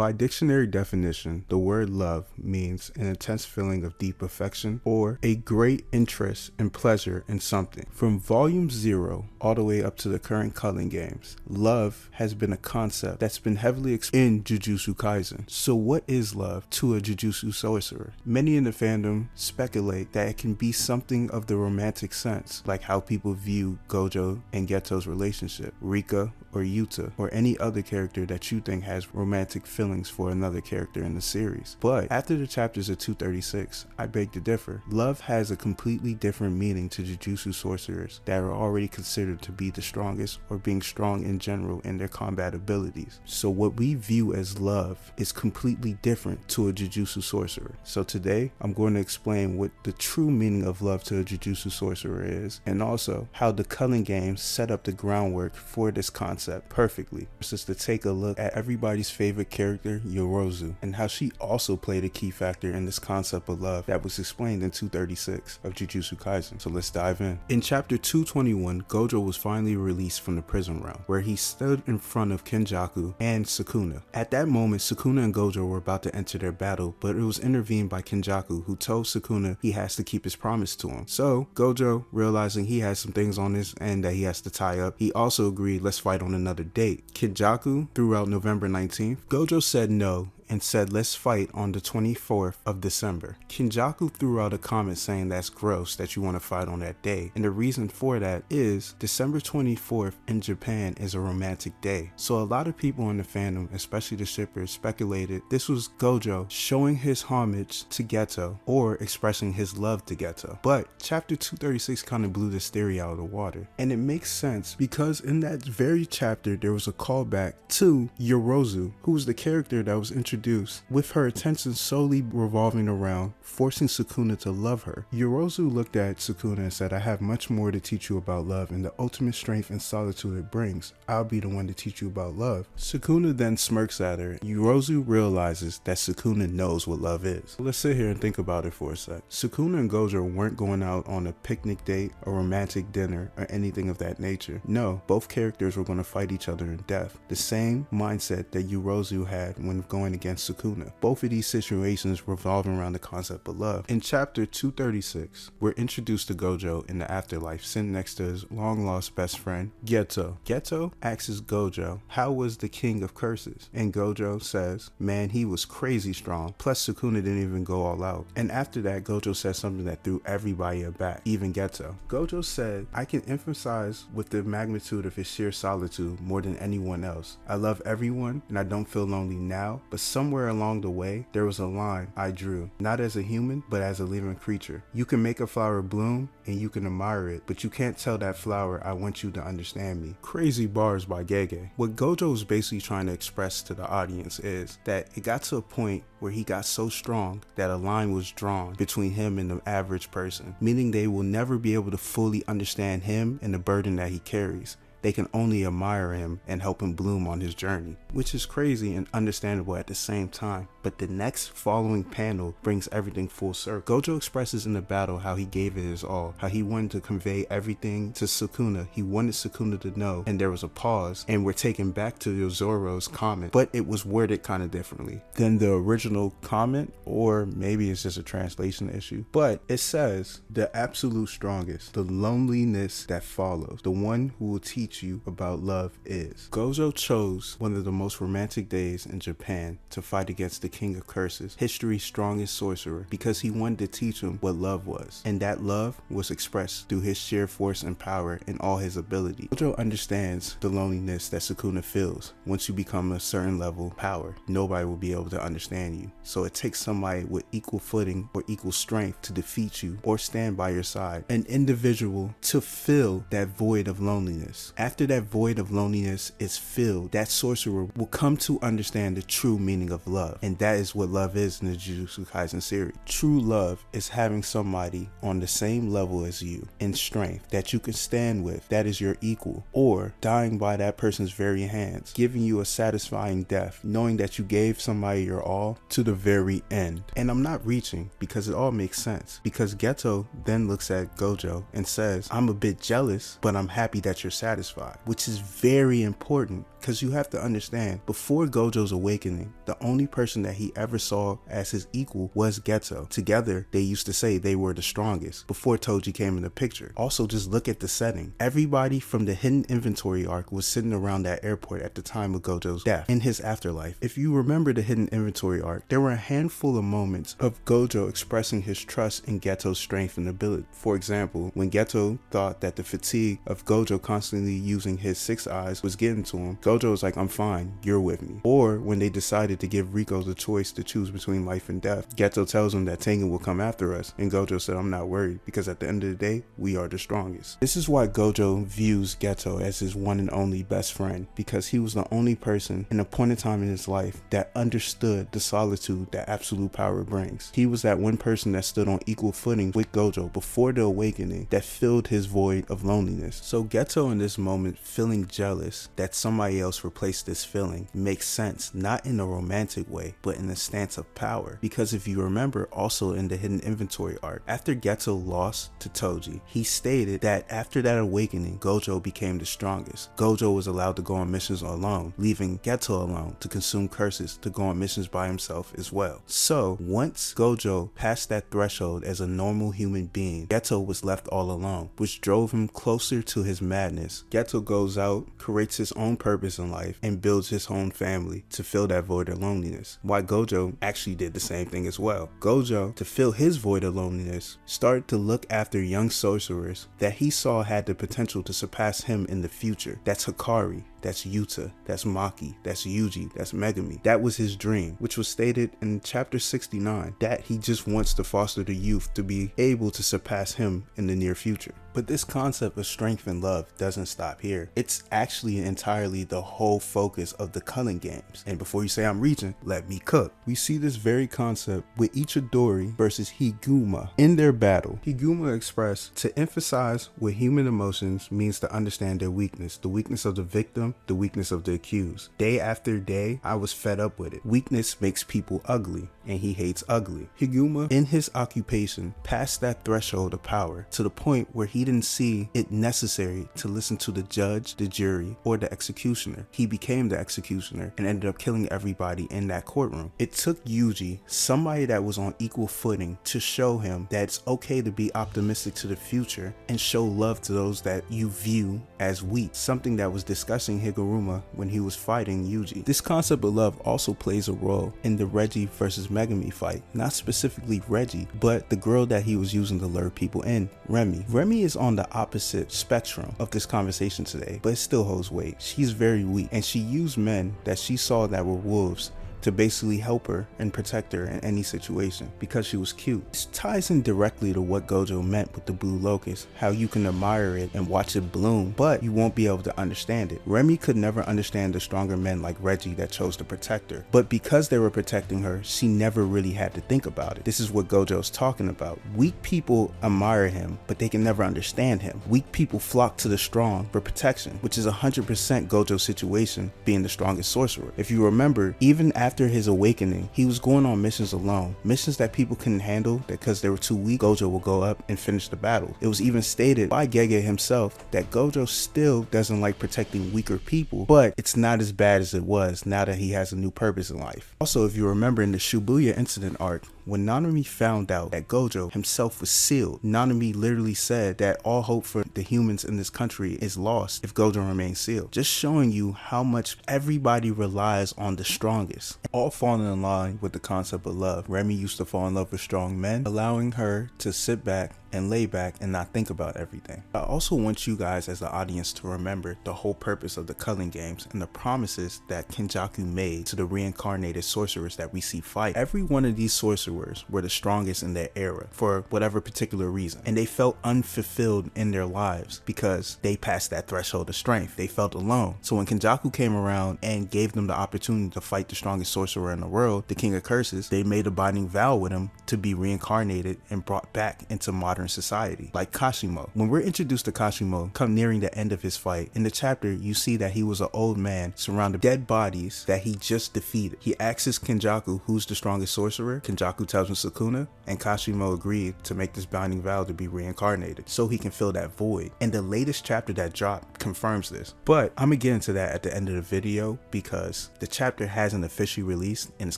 By dictionary definition, the word love means an intense feeling of deep affection or a great interest and pleasure in something. From volume 0 all the way up to the current Culling games, love has been a concept that's been heavily explored in Jujutsu Kaisen. So what is love to a Jujutsu sorcerer? Many in the fandom speculate that it can be something of the romantic sense, like how people view Gojo and Geto's relationship, Rika or Yuta, or any other character that you think has romantic feelings for another character in the series. But after the chapters of 236, I beg to differ. Love has a completely different meaning to Jujutsu sorcerers that are already considered to be the strongest or being strong in general in their combat abilities. So what we view as love is completely different to a Jujutsu sorcerer. So today, I'm going to explain what the true meaning of love to a Jujutsu sorcerer is, and also how the Culling games set up the groundwork for this concept perfectly. This is to take a look at everybody's favorite character, Yorozu, and how she also played a key factor in this concept of love that was explained in 236 of Jujutsu Kaisen. So let's dive in. In chapter 221, Gojo was finally released from the prison realm, where he stood in front of Kenjaku and Sukuna. At that moment, Sukuna and Gojo were about to enter their battle, but it was intervened by Kenjaku, who told Sukuna he has to keep his promise to him. So Gojo, realizing he has some things on his end that he has to tie up, he also agreed, let's fight on another date. Kenjaku threw out November 19th. Gojo said no and said let's fight on the 24th of December. Kenjaku threw out a comment saying that's gross that you want to fight on that day, and the reason for that is December 24th in Japan is a romantic day. So a lot of people in the fandom, especially the shippers, speculated this was Gojo showing his homage to Geto or expressing his love to Geto. But chapter 236 kind of blew this theory out of the water, and it makes sense because in that very chapter there was a callback to Yorozu, who was the character that was introduced with her attention solely revolving around forcing Sukuna to love her. Yorozu looked at Sukuna and said, I have much more to teach you about love and the ultimate strength and solitude it brings. I'll be the one to teach you about love. Sukuna then smirks at her. Yorozu realizes that Sukuna knows what love is. Let's sit here and think about it for a sec. Sukuna and Gojo weren't going out on a picnic date, a romantic dinner, or anything of that nature. No, both characters were going to fight each other in death. The same mindset that Yorozu had when going against Sukuna. Both of these situations revolving around the concept of love. In chapter 236, we're introduced to Gojo in the afterlife, sitting next to his long-lost best friend, Geto. Geto asks Gojo, how was the king of curses? And Gojo says, man, he was crazy strong. Plus, Sukuna didn't even go all out. And after that, Gojo said something that threw everybody aback, even Geto. Gojo said, I can emphasize with the magnitude of his sheer solitude more than anyone else. I love everyone, and I don't feel lonely now, but somewhere along the way, there was a line I drew, not as a human, but as a living creature. You can make a flower bloom and you can admire it, but you can't tell that flower, I want you to understand me. Crazy bars by Gege. What Gojo is basically trying to express to the audience is that it got to a point where he got so strong that a line was drawn between him and the average person, meaning they will never be able to fully understand him and the burden that he carries. They can only admire him and help him bloom on his journey, which is crazy and understandable at the same time. But the next following panel brings everything full circle. Gojo expresses in the battle how he gave it his all, how he wanted to convey everything to Sukuna. He wanted Sukuna to know, and there was a pause, and we're taken back to Yozoro's comment, but it was worded kind of differently than the original comment, or maybe it's just a translation issue. But it says, the absolute strongest, the loneliness that follows, the one who will teach you about love is. Gojo chose one of the most romantic days in Japan to fight against the king of curses, history's strongest sorcerer, because he wanted to teach him what love was, and that love was expressed through his sheer force and power and all his ability. Gojo understands the loneliness that Sukuna feels. Once you become a certain level of power, nobody will be able to understand you, so it takes somebody with equal footing or equal strength to defeat you or stand by your side, an individual to fill that void of loneliness. After that void of loneliness is filled, that sorcerer will come to understand the true meaning of love. And that is what love is in the Jujutsu Kaisen series. True love is having somebody on the same level as you in strength that you can stand with, that is your equal, or dying by that person's very hands, giving you a satisfying death, knowing that you gave somebody your all to the very end. And I'm not reaching because it all makes sense, because Geto then looks at Gojo and says, I'm a bit jealous, but I'm happy that you're satisfied. satisfied, which is very important because you have to understand, before Gojo's awakening, the only person that he ever saw as his equal was Geto. Together, they used to say they were the strongest before Toji came in the picture. Also, just look at the setting. Everybody from the hidden inventory arc was sitting around that airport at the time of Gojo's death in his afterlife. If you remember the hidden inventory arc, there were a handful of moments of Gojo expressing his trust in Geto's strength and ability. For example, when Geto thought that the fatigue of Gojo constantly using his 6 eyes was getting to him, Gojo was like, I'm fine, you're with me. Or when they decided to give Rico the choice to choose between life and death, Geto tells him that Tengen will come after us, and Gojo said, I'm not worried, because at the end of the day, we are the strongest. This is why Gojo views Geto as his one and only best friend, because he was the only person in a point in time in his life that understood the solitude that absolute power brings. He was that one person that stood on equal footing with Gojo before the awakening that filled his void of loneliness. So Geto in this moment feeling jealous that somebody else replaced this feeling makes sense, not in a romantic way, but in the stance of power. Because if you remember, also in the hidden inventory arc, after Geto lost to Toji, he stated that after that awakening, Gojo became the strongest. Gojo was allowed to go on missions alone, leaving Geto alone to consume curses to go on missions by himself as well. So once Gojo passed that threshold as a normal human being, Geto was left all alone, which drove him closer to his madness. Geto goes out, creates his own purpose in life, and builds his own family to fill that void of loneliness. While Gojo actually did the same thing as well. Gojo, to fill his void of loneliness, started to look after young sorcerers that he saw had the potential to surpass him in the future. That's Hikari, that's Yuta, that's Maki, that's Yuji, that's Megami. That was his dream, which was stated in chapter 69, that he just wants to foster the youth to be able to surpass him in the near future. But this concept of strength and love doesn't stop here. It's actually entirely the whole focus of the Culling games. And before you say I'm reaching, let me cook. We see this very concept with Ichidori versus Higuma in their battle. Higuma expressed, to emphasize what human emotions means to understand their weakness, the weakness of the victim, the weakness of the accused. Day after day, I was fed up with it. Weakness makes people ugly, and he hates ugly. Higuma, in his occupation, passed that threshold of power to the point where he didn't see it necessary to listen to the judge, the jury, or the executioner. He became the executioner and ended up killing everybody in that courtroom. It took Yuji, somebody that was on equal footing, to show him that it's okay to be optimistic to the future and show love to those that you view as weak, something that was discussing Higuruma when he was fighting Yuji. This concept of love also plays a role in the Reggie versus Megami fight. Not specifically Reggie, but the girl that he was using to lure people in, Remy. Remy is on the opposite spectrum of this conversation today, but it still holds weight. She's very weak, and she used men that she saw that were wolves to basically help her and protect her in any situation because she was cute. This ties in directly to what Gojo meant with the blue locust, how you can admire it and watch it bloom, but you won't be able to understand it. Remy could never understand the stronger men like Reggie that chose to protect her, but because they were protecting her, she never really had to think about it. This is what Gojo's talking about. Weak people admire him, but they can never understand him. Weak people flock to the strong for protection, which is 100% Gojo's situation, being the strongest sorcerer. If you remember, even after his awakening, he was going on missions alone, missions that people couldn't handle because they were too weak. Gojo will go up and finish the battle. It was even stated by Gege himself that Gojo still doesn't like protecting weaker people, but it's not as bad as it was now that he has a new purpose in life. Also, if you remember in the Shibuya incident arc, when Nanami found out that Gojo himself was sealed, Nanami literally said that all hope for the humans in this country is lost if Gojo remains sealed. Just showing you how much everybody relies on the strongest. All falling in line with the concept of love. Remy used to fall in love with strong men, allowing her to sit back and lay back and not think about everything. I also want you guys as the audience to remember the whole purpose of the Culling games and the promises that Kenjaku made to the reincarnated sorcerers that we see fight. Every one of these sorcerers were the strongest in their era for whatever particular reason, and they felt unfulfilled in their lives because they passed that threshold of strength. They felt alone. So when Kenjaku came around and gave them the opportunity to fight the strongest sorcerer in the world, the King of Curses, they made a binding vow with him to be reincarnated and brought back into modern modern society, like Kashimo. When we're introduced to Kashimo, come nearing the end of his fight, in the chapter you see that he was an old man surrounded by dead bodies that he just defeated. He asks Kenjaku who's the strongest sorcerer. Kenjaku tells him Sukuna, and Kashimo agreed to make this binding vow to be reincarnated so he can fill that void. And the latest chapter that dropped confirms this. But I'm gonna get into that at the end of the video because the chapter hasn't officially released and it's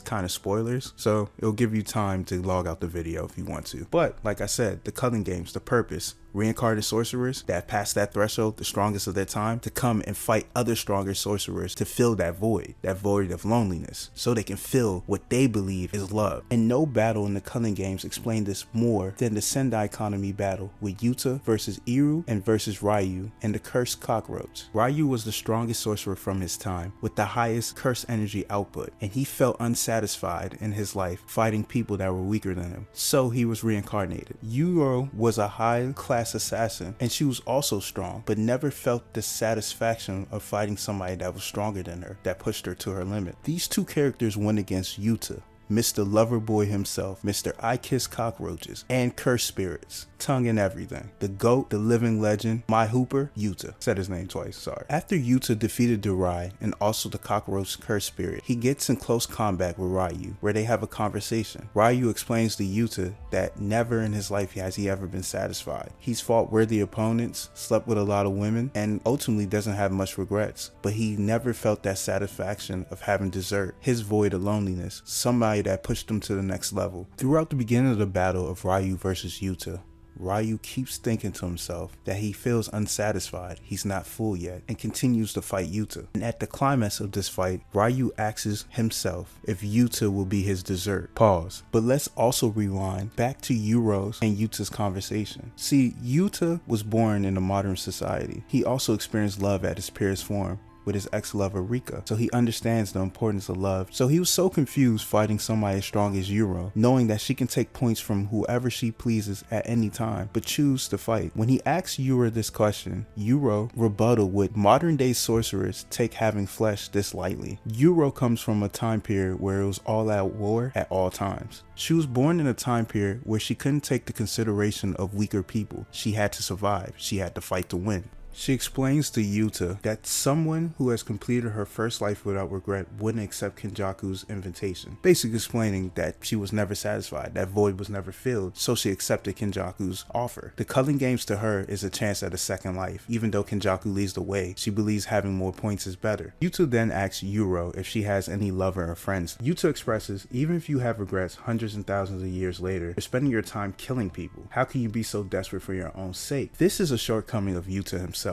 kind of spoilers, so it'll give you time to log out the video if you want to. But like I said, the Culling games, the purpose, reincarnated sorcerers that pass that threshold, the strongest of their time, to come and fight other stronger sorcerers to fill that void of loneliness, so they can feel what they believe is love. And no battle in the Culling games explained this more than the Sendai Kanami battle with Yuta versus Iru and versus Ryu and the cursed cockroach. Ryu was the strongest sorcerer from his time with the highest curse energy output, and he felt unsatisfied in his life fighting people that were weaker than him, so he was reincarnated. Yuro was a high class assassin, and she was also strong, but never felt the satisfaction of fighting somebody that was stronger than her, that pushed her to her limit. These two characters went against Yuta, Mr. Loverboy himself, Mr. I Kiss Cockroaches, and Cursed Spirits, tongue and everything. The GOAT, the living legend, my Hooper, Yuta. Said his name twice, sorry. After Yuta defeated Durai and also the Cockroach Cursed Spirit, he gets in close combat with Ryu, where they have a conversation. Ryu explains to Yuta that never in his life has he ever been satisfied. He's fought worthy opponents, slept with a lot of women, and ultimately doesn't have much regrets, but he never felt that satisfaction of having dessert, his void of loneliness, somebody that pushed him to the next level. Throughout the beginning of the battle of Ryu versus Yuta, Ryu keeps thinking to himself that he feels unsatisfied, he's not full yet, and continues to fight Yuta. And at the climax of this fight, Ryu asks himself if Yuta will be his dessert. Pause. But let's also rewind back to Yuro's and Yuta's conversation. See, Yuta was born in a modern society. He also experienced love at his purest form with his ex-lover Rika, so he understands the importance of love. So he was so confused fighting somebody as strong as Yuro, knowing that she can take points from whoever she pleases at any time, but choose to fight. When he asks Yuro this question, Yuro rebutted with modern day sorcerers take having flesh this lightly. Yuro comes from a time period where it was all out war at all times. She was born in a time period where she couldn't take the consideration of weaker people. She had to survive. She had to fight to win. She explains to Yuta that someone who has completed her first life without regret wouldn't accept Kenjaku's invitation, basically explaining that she was never satisfied, that void was never filled, so she accepted Kenjaku's offer. The Culling games to her is a chance at a second life. Even though Kenjaku leads the way, she believes having more points is better. Yuta then asks Yuro if she has any lover or friends. Yuta expresses, even if you have regrets hundreds and thousands of years later, you're spending your time killing people. How can you be so desperate for your own sake? This is a shortcoming of Yuta himself.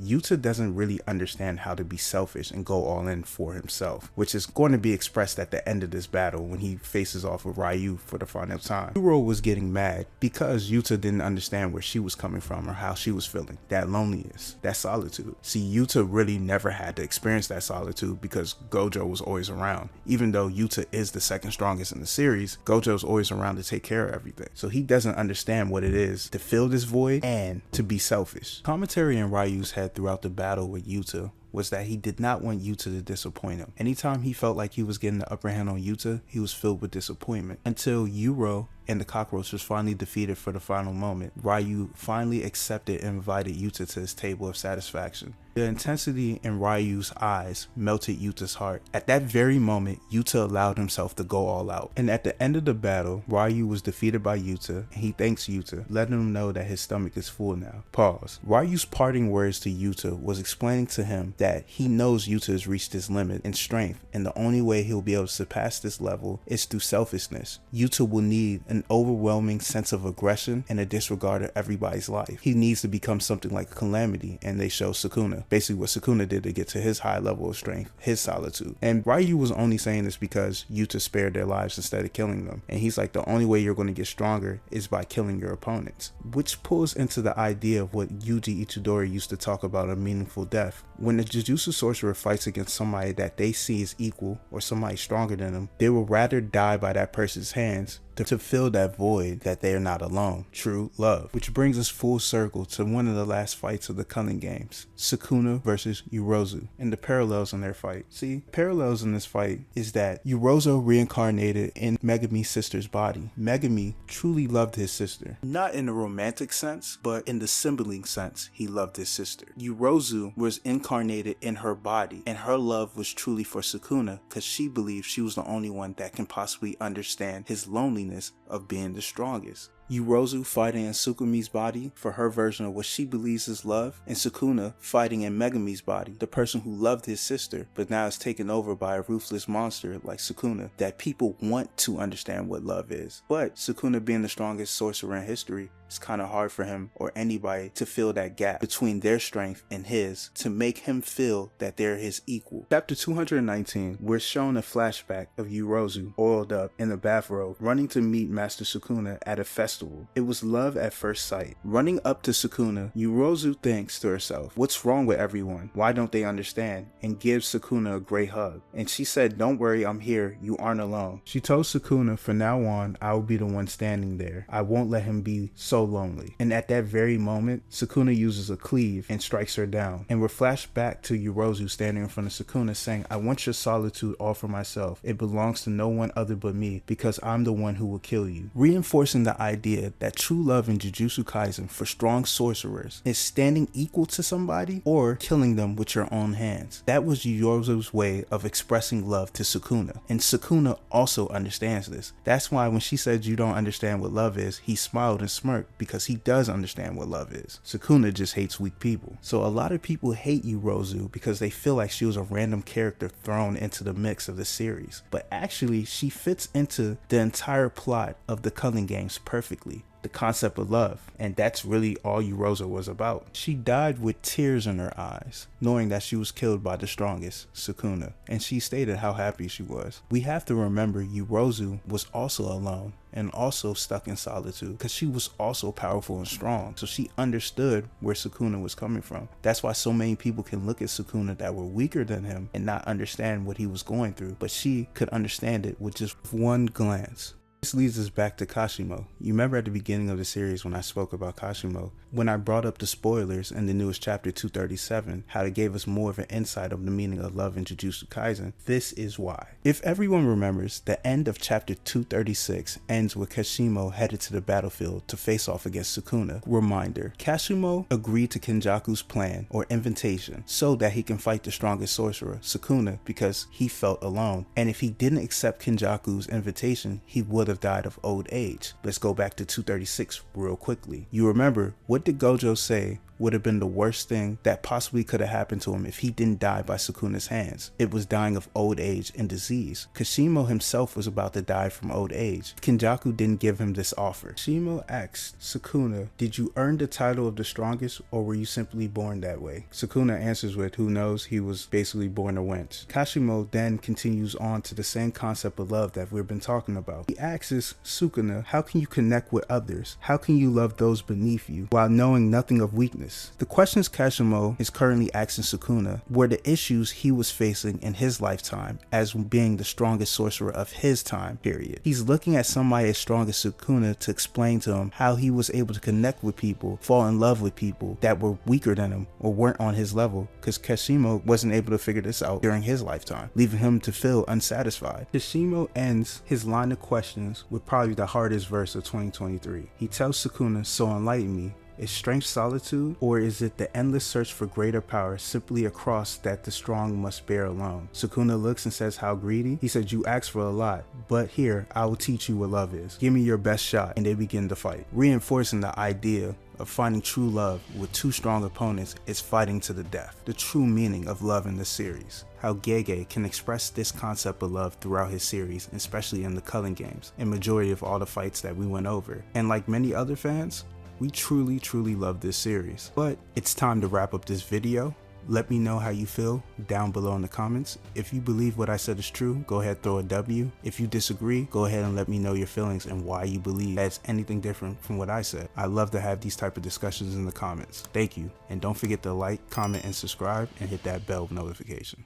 Yuta doesn't really understand how to be selfish and go all in for himself, which is going to be expressed at the end of this battle when he faces off with Ryu for the final time. Yuro was getting mad because Yuta didn't understand where she was coming from or how she was feeling, that loneliness, that solitude. See, Yuta really never had to experience that solitude because Gojo was always around. Even though Yuta is the second strongest in the series, Gojo's always around to take care of everything. So he doesn't understand what it is to fill this void and to be selfish. Commentary in Ryu's head throughout the battle with Yuta was that he did not want Yuta to disappoint him. Anytime he felt like he was getting the upper hand on Yuta, he was filled with disappointment. Until Yuro and the cockroach was finally defeated for the final moment, Ryu finally accepted and invited Yuta to his table of satisfaction. The intensity in Ryu's eyes melted Yuta's heart. At that very moment, Yuta allowed himself to go all out. And at the end of the battle, Ryu was defeated by Yuta, and he thanks Yuta, letting him know that his stomach is full now. Pause. Ryu's parting words to Yuta was explaining to him that he knows Yuta has reached his limit in strength, and the only way he'll be able to surpass this level is through selfishness. Yuta will need an overwhelming sense of aggression and a disregard of everybody's life. He needs to become something like a calamity, and they show Sukuna. Basically what Sukuna did to get to his high level of strength, his solitude. And Ryu was only saying this because Yuta spared their lives instead of killing them. And he's like, the only way you're going to get stronger is by killing your opponents. Which pulls into the idea of what Yuji Itadori used to talk about, a meaningful death. When a Jujutsu sorcerer fights against somebody that they see as equal or somebody stronger than them, they will rather die by that person's hands to fill that void that they are not alone. True love. Which brings us full circle to one of the last fights of the Culling games, Sukuna versus Yorozu, and the parallels in their fight. See, parallels in this fight is that Yorozu reincarnated in Megami's sister's body. Megami truly loved his sister, not in a romantic sense, but in the sibling sense. He loved his sister. Yorozu was incarnated in her body, and her love was truly for Sukuna because she believed she was the only one that can possibly understand his loneliness of being the strongest. Yorozu fighting in Sukumi's body for her version of what she believes is love, and Sukuna fighting in Megami's body, the person who loved his sister but now is taken over by a ruthless monster like Sukuna, that people want to understand what love is. But Sukuna, being the strongest sorcerer in history, it's kind of hard for him or anybody to fill that gap between their strength and his, to make him feel that they're his equal. Chapter 219, we're shown a flashback of Yorozu oiled up in a bathrobe running to meet Master Sukuna at a festival. It was love at first sight. Running up to Sukuna, Yorozu thinks to herself, what's wrong with everyone? Why don't they understand? And gives Sukuna a great hug. And she said, don't worry, I'm here. You aren't alone. She told Sukuna, from now on, I will be the one standing there. I won't let him be so lonely. And at that very moment, Sukuna uses a cleave and strikes her down. And we're flashed back to Yorozu standing in front of Sukuna saying, I want your solitude all for myself. It belongs to no one other but me, because I'm the one who will kill you. Reinforcing the idea that true love in Jujutsu Kaisen for strong sorcerers is standing equal to somebody or killing them with your own hands. That was Yorozu's way of expressing love to Sukuna. And Sukuna also understands this. That's why when she said you don't understand what love is, he smiled and smirked, because he does understand what love is. Sukuna just hates weak people. So a lot of people hate Yorozu because they feel like she was a random character thrown into the mix of the series. But actually, she fits into the entire plot of the Culling games perfectly. The concept of love, and that's really all Yorozu was about. She died with tears in her eyes, knowing that she was killed by the strongest, Sukuna, and she stated how happy she was. We have to remember Yorozu was also alone and also stuck in solitude because she was also powerful and strong, so she understood where Sukuna was coming from. That's why so many people can look at Sukuna that were weaker than him and not understand what he was going through, but she could understand it with just one glance. This leads us back to Kashimo. You remember at the beginning of the series when I spoke about Kashimo, when I brought up the spoilers in the newest chapter 237, how it gave us more of an insight of the meaning of love in Jujutsu Kaisen. This is why. If everyone remembers, the end of chapter 236 ends with Kashimo headed to the battlefield to face off against Sukuna. Reminder, Kashimo agreed to Kenjaku's plan or invitation so that he can fight the strongest sorcerer, Sukuna, because he felt alone. And if he didn't accept Kenjaku's invitation, he would have died of old age. Let's go back to 236 real quickly. You remember, what did Gojo say would have been the worst thing that possibly could have happened to him if he didn't die by Sukuna's hands? It was dying of old age and disease. Kashimo himself was about to die from old age. Kenjaku didn't give him this offer. Kashimo asked Sukuna, did you earn the title of the strongest, or were you simply born that way? Sukuna answers with, who knows, he was basically born a wench. Kashimo then continues on to the same concept of love that we've been talking about. He asks Sukuna, how can you connect with others? How can you love those beneath you while knowing nothing of weakness? The questions Kashimo is currently asking Sukuna were the issues he was facing in his lifetime as being the strongest sorcerer of his time period. He's looking at somebody as strong as Sukuna to explain to him how he was able to connect with people, fall in love with people that were weaker than him or weren't on his level, because Kashimo wasn't able to figure this out during his lifetime, leaving him to feel unsatisfied. Kashimo ends his line of questions with probably the hardest verse of 2023. He tells Sukuna, so enlighten me. Is strength solitude, or is it the endless search for greater power, simply a cross that the strong must bear alone? Sukuna looks and says, how greedy? He said, you asked for a lot, but here, I will teach you what love is. Give me your best shot. And they begin to fight, reinforcing the idea of finding true love with two strong opponents is fighting to the death. The true meaning of love in this series. How Gege can express this concept of love throughout his series, especially in the Culling games, and majority of all the fights that we went over. And like many other fans, we truly love this series. But it's time to wrap up this video. Let me know how you feel down below in the comments. If you believe what I said is true, go ahead, throw a W. If you disagree, go ahead and let me know your feelings and why you believe that's anything different from what I said. I love to have these type of discussions in the comments. Thank you. And don't forget to like, comment, and subscribe, and hit that bell notification.